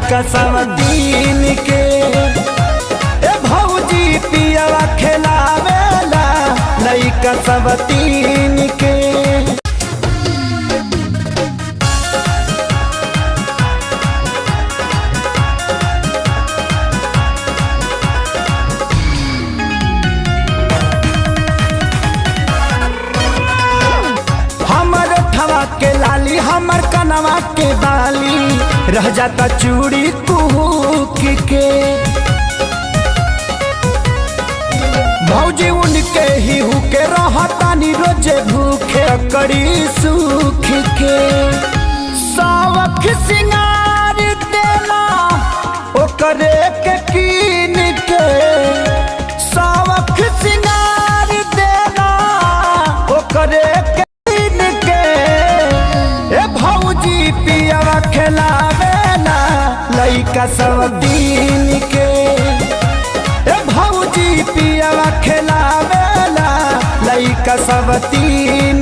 लइका सब दीन के। ए भौजी पियवा खेलावेला लइका सब दीन के। के लाली हमर कनवा के बाली रह जाता चूड़ी कुहूक के। भौजी उनके ही हुके रहतानी रोजे भूखे कड़ी सूख के। सावक सिंगार देला ओकरे के कीन के। सावक सिंगार देला ओकरे के पियवा खेलावेला लइका सब दीन के। ए भौजी पियवा खेलावेला लइका सब दीन